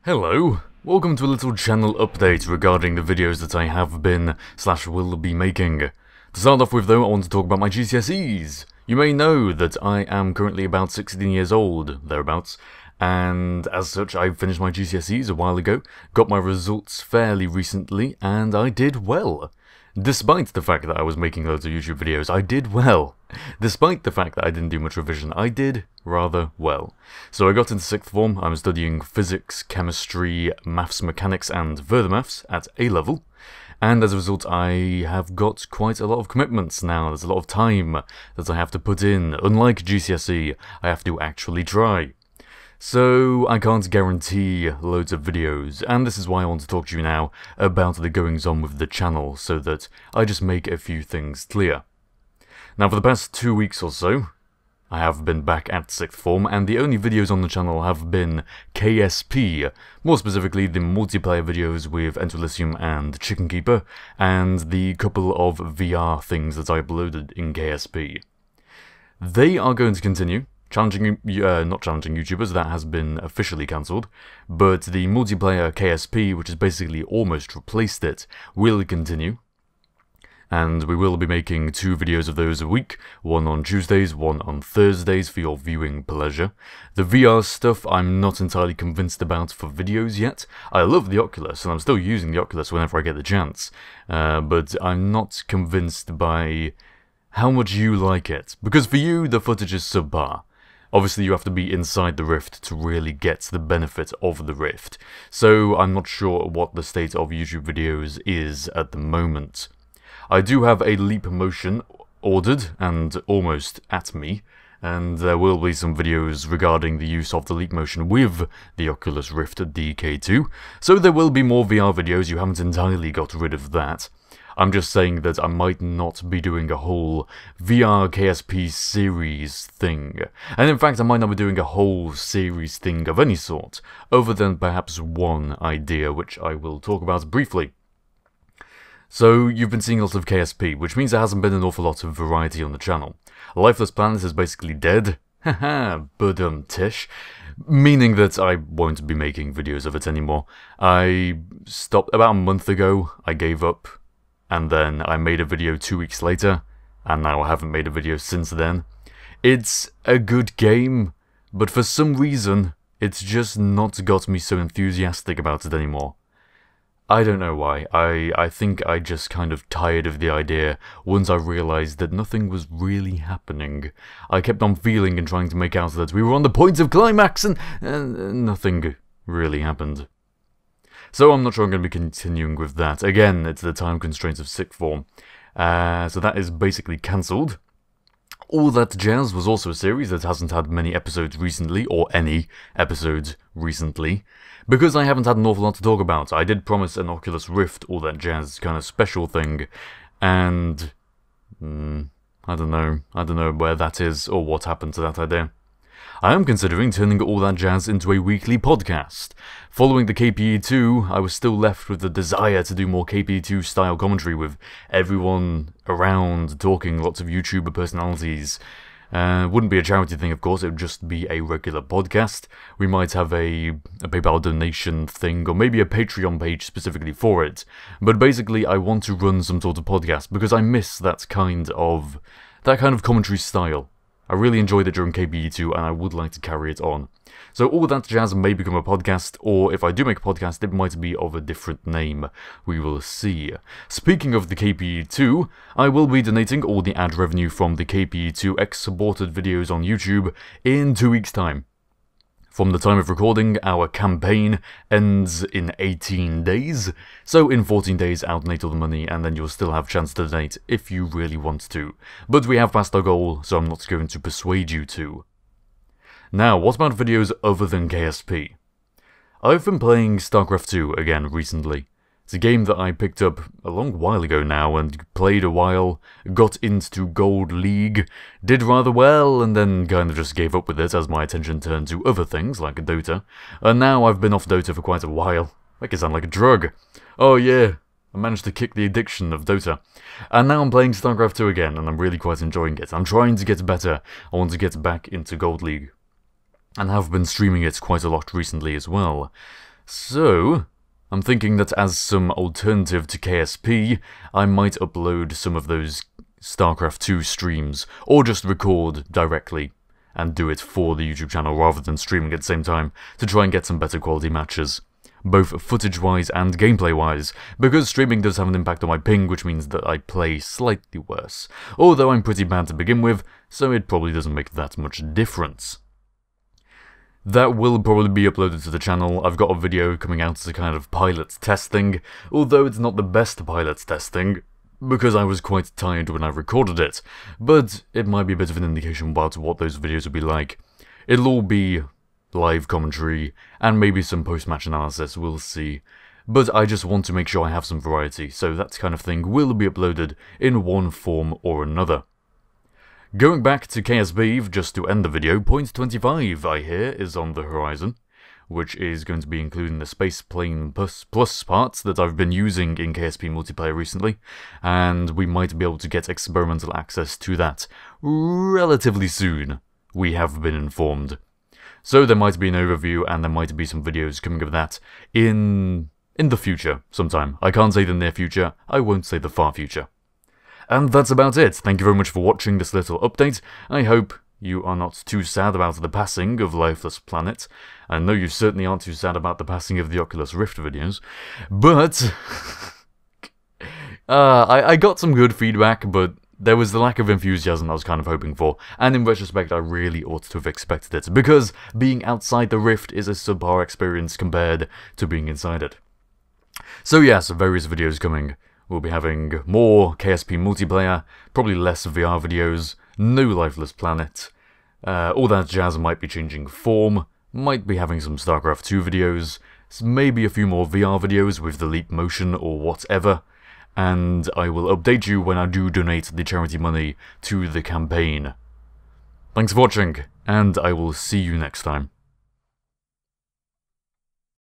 Hello, welcome to a little channel update regarding the videos that I have been / will be making. To start off with though, I want to talk about my GCSEs. You may know that I am currently about 16 years old, thereabouts, and as such I finished my GCSEs a while ago, got my results fairly recently, and I did well. Despite the fact that I was making loads of YouTube videos, I did well. Despite the fact that I didn't do much revision, I did rather well. So I got into 6th form, I'm studying physics, chemistry, maths, mechanics and further maths at A level. And as a result, I have got quite a lot of commitments now. There's a lot of time that I have to put in. Unlike GCSE, I have to actually try. So I can't guarantee loads of videos, and this is why I want to talk to you now about the goings on with the channel, so that I just make a few things clear. Now for the past 2 weeks or so, I have been back at 6th form, and the only videos on the channel have been KSP, more specifically the multiplayer videos with Elysium and Chicken Keeper, and the couple of VR things that I uploaded in KSP. They are going to continue. Not challenging YouTubers, that has been officially cancelled, but the multiplayer KSP, which has basically almost replaced it, will continue. And we will be making 2 videos of those a week, one on Tuesdays, one on Thursdays for your viewing pleasure. The VR stuff I'm not entirely convinced about for videos yet. I love the Oculus, and I'm still using the Oculus whenever I get the chance, but I'm not convinced by how much you like it, because for you the footage is subpar. Obviously you have to be inside the Rift to really get the benefit of the Rift, so I'm not sure what the state of YouTube videos is at the moment. I do have a Leap Motion ordered and almost at me, and there will be some videos regarding the use of the Leap Motion with the Oculus Rift DK2, so there will be more VR videos. You haven't entirely got rid of that. I'm just saying that I might not be doing a whole VR KSP series thing. And in fact, I might not be doing a whole series thing of any sort, other than perhaps one idea, which I will talk about briefly. So, you've been seeing lots of KSP, which means there hasn't been an awful lot of variety on the channel. Lifeless Planet is basically dead. Haha, tish. Meaning that I won't be making videos of it anymore. I stopped about a month ago, I gave up. And then I made a video 2 weeks later, and now I haven't made a video since then. It's a good game, but for some reason, it's just not got me so enthusiastic about it anymore. I don't know why. I think I just kind of tired of the idea once I realised that nothing was really happening. I kept on feeling and trying to make out that we were on the point of climax, and nothing really happened. So I'm not sure I'm going to be continuing with that. Again, it's the time constraints of 6th form. So that is basically cancelled. All That Jazz was also a series that hasn't had many episodes recently, or any episodes recently, because I haven't had an awful lot to talk about. I did promise an Oculus Rift All That Jazz kind of special thing, and I don't know where that is or what happened to that idea. I am considering turning All That Jazz into a weekly podcast. Following the KPE2, I was still left with the desire to do more KPE2 style commentary with everyone around talking, lots of YouTuber personalities. Wouldn't be a charity thing, of course, it would just be a regular podcast. We might have a PayPal donation thing, or maybe a Patreon page specifically for it. But basically, I want to run some sort of podcast, because I miss that kind of commentary style. I really enjoyed it during KPE2, and I would like to carry it on. So All That Jazz may become a podcast, or if I do make a podcast, it might be of a different name. We will see. Speaking of the KPE2, I will be donating all the ad revenue from the KPE2 X-supported videos on YouTube in 2 weeks' time. From the time of recording, our campaign ends in 18 days, so in 14 days I'll donate all the money, and then you'll still have a chance to donate if you really want to. But we have passed our goal, so I'm not going to persuade you to. Now, what about videos other than KSP? I've been playing StarCraft 2 again recently. It's a game that I picked up a long while ago now and played a while, got into Gold League, did rather well, and then kind of just gave up with it as my attention turned to other things like Dota. And now I've been off Dota for quite a while. Make it sound like a drug. Oh yeah, I managed to kick the addiction of Dota. And now I'm playing StarCraft 2 again, and I'm really quite enjoying it. I'm trying to get better. I want to get back into Gold League. And have been streaming it quite a lot recently as well. So, I'm thinking that as some alternative to KSP, I might upload some of those StarCraft 2 streams, or just record directly and do it for the YouTube channel rather than streaming at the same time to try and get some better quality matches, both footage-wise and gameplay-wise, because streaming does have an impact on my ping, which means that I play slightly worse, although I'm pretty bad to begin with, so it probably doesn't make that much difference. That will probably be uploaded to the channel. I've got a video coming out as a kind of pilot testing, although it's not the best pilot testing, because I was quite tired when I recorded it, but it might be a bit of an indication about what those videos will be like. It'll all be live commentary, and maybe some post-match analysis, we'll see. But I just want to make sure I have some variety, so that kind of thing will be uploaded in one form or another. Going back to KSB, just to end the video, point 25, I hear, is on the horizon, which is going to be including the Space Plane Plus parts that I've been using in KSP multiplayer recently, and we might be able to get experimental access to that relatively soon, we have been informed. So there might be an overview, and there might be some videos coming of that in the future, sometime. I can't say the near future, I won't say the far future. And that's about it. Thank you very much for watching this little update. I hope you are not too sad about the passing of Lifeless Planet. I know you certainly aren't too sad about the passing of the Oculus Rift videos. But I got some good feedback, but there was the lack of enthusiasm I was kind of hoping for, and in retrospect I really ought to have expected it, because being outside the Rift is a subpar experience compared to being inside it. So yes, various videos coming. We'll be having more KSP multiplayer, probably less VR videos, no Lifeless Planet, all that jazz might be changing form, might be having some StarCraft 2 videos, maybe a few more VR videos with the Leap Motion or whatever, and I will update you when I do donate the charity money to the campaign. Thanks for watching, and I will see you next time.